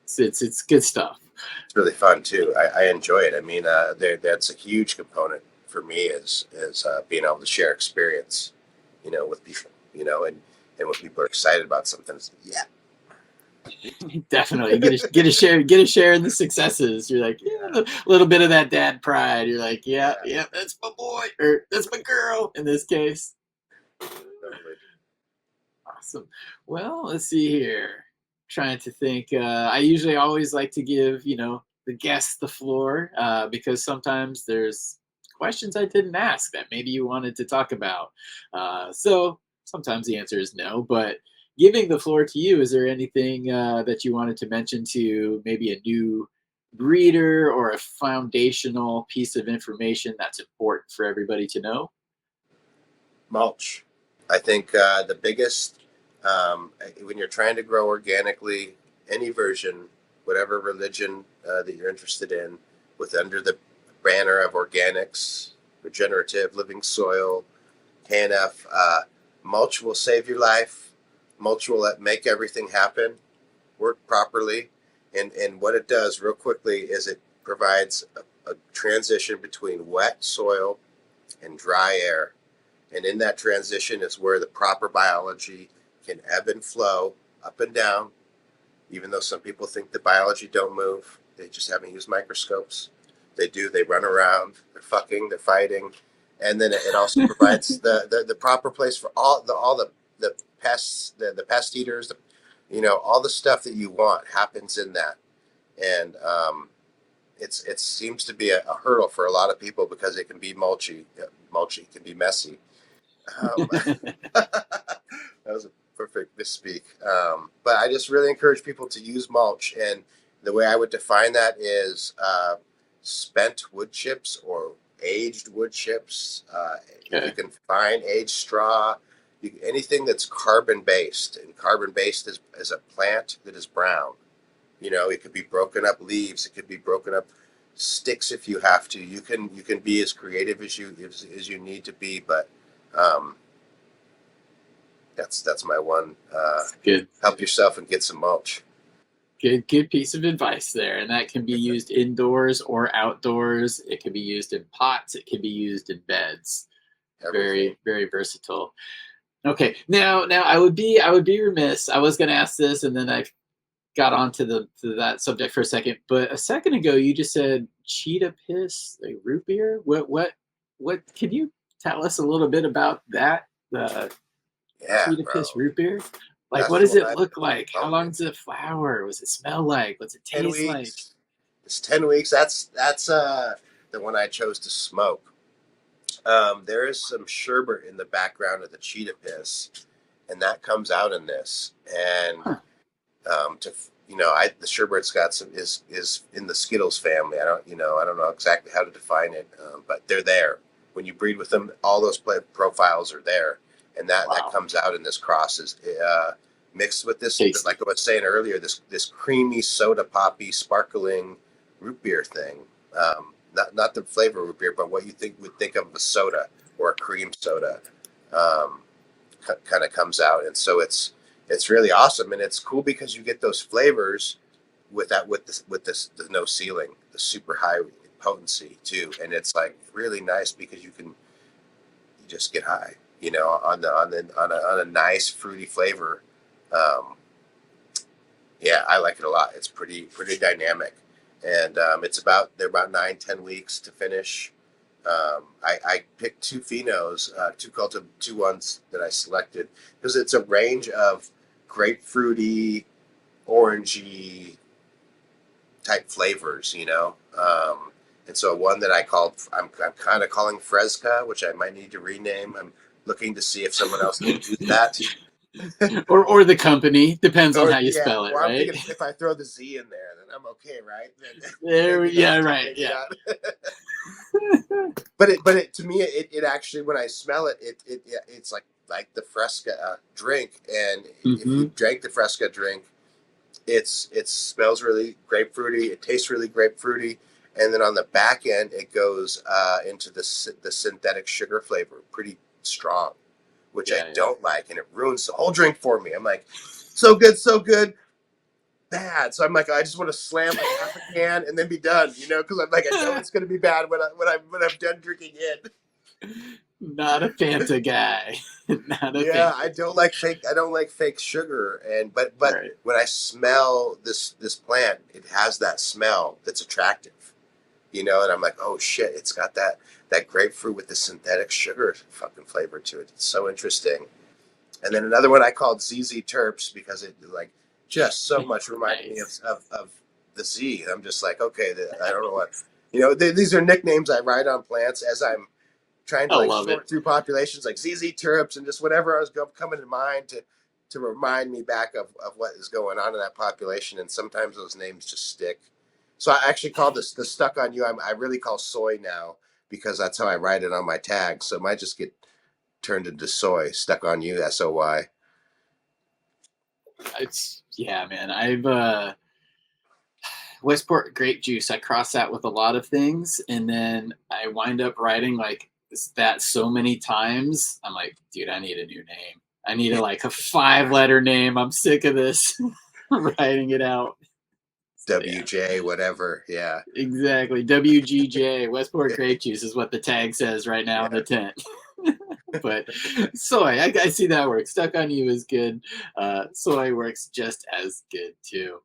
So it's good stuff. It's really fun too. I enjoy it. I mean, that's a huge component for me is being able to share experience, with people, and when people are excited about something. Yeah. Definitely get a share in the successes. You're like, a little bit of that dad pride. You're like, yeah, that's my boy, or that's my girl in this case. Totally. Awesome. Well, let's see here. Trying to think. I usually always like to give, the guests the floor, because sometimes there's questions I didn't ask that maybe you wanted to talk about. So sometimes the answer is no, but giving the floor to you, is there anything that you wanted to mention to maybe a new breeder, or a foundational piece of information that's important for everybody to know? Mulch. I think the biggest, when you're trying to grow organically, any version, whatever religion that you're interested in, under the banner of organics, regenerative, living soil, KNF, mulch will save your life. Mulch will make everything happen, work properly. And what it does real quickly is it provides a transition between wet soil and dry air. And in that transition is where the proper biology can ebb and flow up and down Even though some people think the biology don't move, they just haven't used microscopes. They do. They run around. They're fucking. They're fighting, and then it also provides the proper place for all the pests, the pest eaters, all the stuff that you want happens in that, and it seems to be a hurdle for a lot of people because it can be mulchy can be messy. Um, that was a perfect misspeak. But I just really encourage people to use mulch, and the way I would define that is spent wood chips or aged wood chips. If you Okay. can find aged straw, anything that's carbon based, and carbon based is a plant that is brown. It could be broken up leaves. It could be broken up sticks if you have to. You can be as creative as you need to be, but um, that's my one. Good. Help yourself and get some mulch. Good piece of advice there. And that can be used indoors or outdoors. It can be used in pots. It can be used in beds. Everything. Very, very versatile. Okay. Now I would be remiss. I was going to ask this, and then I got onto to that subject for a second. But a second ago, you just said cheetah piss, like root beer. What? Can you tell us a little bit about that? The Yeah, cheetah piss bro. root beer. Like, what That's the does one it I've look been like? How long smoking. does it flower? What's it smell like? What's it 10 taste like? weeks. It's 10 weeks. That's the one I chose to smoke. There is some sherbet in the background of the cheetah piss, and that comes out in this. And Huh. to the sherbet's got some is in the Skittles family. I don't know exactly how to define it, but they're there. When you breed with them, all those profiles are there, and that Wow. comes out in this cross is mixed with this, Tasty. like I was saying earlier, this creamy soda poppy sparkling root beer thing. Not the flavor root beer, but what you would think of a soda or a cream soda. Um, Kind of comes out, and so it's really awesome, and it's cool because you get those flavors with this the no ceiling, the super high potency too, and it's like really nice because you just get high, on a nice fruity flavor. Um, yeah, I like it a lot. It's pretty dynamic, and they're about 9-10 weeks to finish. I picked two phenos, two ones that I selected because it's a range of grapefruity, orangey type flavors, and so one that I'm kind of calling Fresca, which I might need to rename. I'm looking to see if someone else can use that. Or the company depends on Or how you yeah, spell it, well, I'm right? thinking if I throw the Z in there, then I'm okay, right? Then maybe Yeah, not, right. maybe Yeah. not. But to me, it actually, when I smell it, it's like the Fresca drink. And if Hmm. you drank the Fresca drink, it smells really grapefruity. It tastes really grapefruity, and then on the back end, it goes into the synthetic sugar flavor, pretty strong, which I Yeah, yeah. don't like, and it ruins the whole drink for me. I'm like, so good, bad. So I'm like, I just want to slam like half a can and then be done, because I'm like, I know it's going to be bad when I'm done drinking it. Not a Fanta guy. Not a Yeah, Fanta. I don't like fake sugar, and but Right. when I smell this plant, it has that smell that's attractive, and I'm like, oh shit, it's got that grapefruit with the synthetic sugar fucking flavor to it. It's so interesting. And then another one I called ZZ Terps because it like just so much reminded me of Nice. of, of the Z. I'm just like, okay, I don't know what, these are nicknames I write on plants as I'm trying to I like love it. sort through populations, like ZZ Terps and just whatever I was coming to mind to remind me back of what is going on in that population. And sometimes those names just stick. So I actually call this the stuck on you. I really call soy now because that's how I write it on my tags. So it might just get turned into soy, stuck on you, SOY. It's yeah, man. I've Westport grape juice. I cross that with a lot of things, and then I wind up writing like that so many times. I'm like, dude, I need a new name. I need like a 5 letter name. I'm sick of this. Writing it out. So yeah, WJ, whatever. Yeah. exactly. WGJ Westport grape juice is what the tag says right now in Yeah. the tent. But soy, I see that works. Stuck on you is good. Soy works just as good too.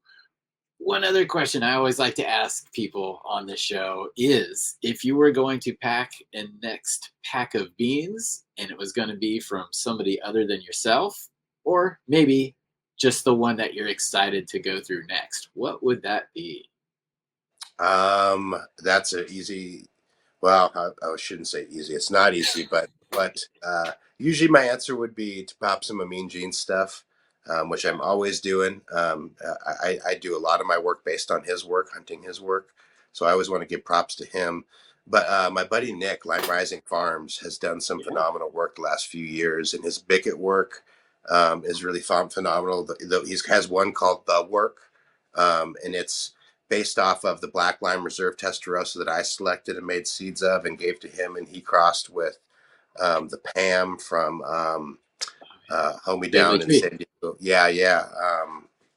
One other question I always like to ask people on the show is if you were going to pack a next pack of beans and it was going to be from somebody other than yourself, or maybe just the one that you're excited to go through next, what would that be? That's an easy. Well, I shouldn't say easy. It's not easy, but usually my answer would be to pop some Mean Gene stuff, which I'm always doing. I do a lot of my work based on his work, hunting his work, so I always want to give props to him. But my buddy Nick, Lime Rising Farms, has done some Yeah. phenomenal work the last few years, and his Bicket work is really phenomenal. He has one called The Work, and it's based off of the Black Lime Reserve Testarossa that I selected and made seeds of and gave to him, and he crossed with the Pam from Homie Deadly Down in Tree. San Diego. Yeah, yeah.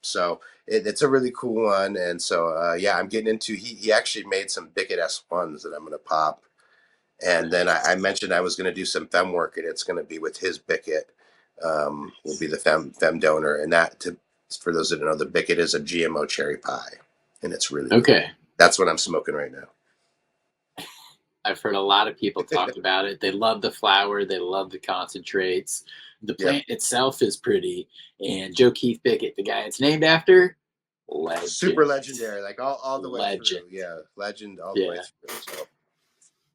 So it's a really cool one, and so yeah, I'm getting into. He actually made some Bicket S1s that I'm going to pop, and then I Nice. mentioned I was going to do some fem work, and it's going to be with his Bicket. Will be the fem donor, and that to for those that don't know, the Bicket is a GMO cherry pie, and it's really cool. Okay. That's what I'm smoking right now. I've heard a lot of people talk about it. They love the flower, they love the concentrates. The Yep. plant itself is pretty. And Joe Keith Bickett, the guy it's named after, Super legend. legendary, like all the way through. Legend. Yeah, legend all the way Yeah. through. So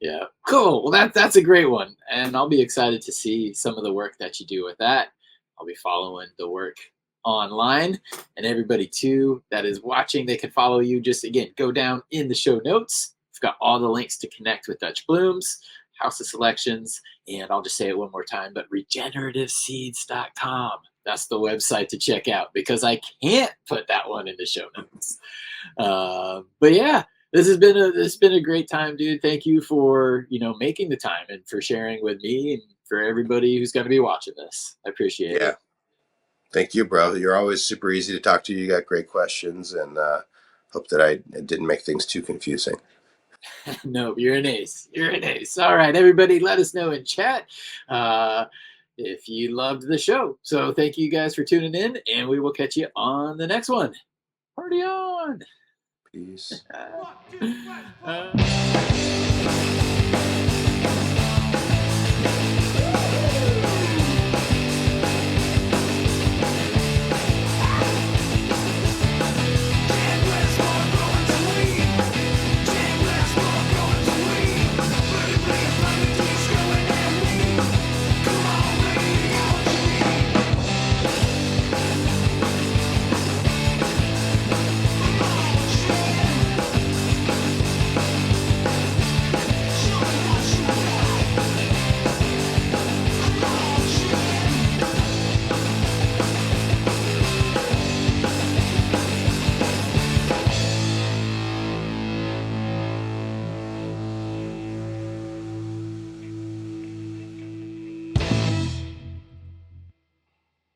Yeah. Cool. Well, that's a great one. And I'll be excited to see some of the work that you do with that. I'll be following the work online. And everybody, too, that is watching, they can follow you. Just again, go down in the show notes. We've got all the links to connect with Dutch Blooms, House of Selections, and I'll just say it one more time, but regenerativeseeds.com. That's the website to check out because I can't put that one in the show notes. But yeah, this has been a great time, dude. Thank you for making the time and for sharing with me and for everybody who's going to be watching this. I appreciate yeah, it. thank you, bro. You're always super easy to talk to. You got great questions, and hope that I didn't make things too confusing. No, you're an ace. You're an ace. All right, everybody, let us know in chat uh, if you loved the show. So thank you guys for tuning in, and we will catch you on the next one. Party on! Peace. Uh,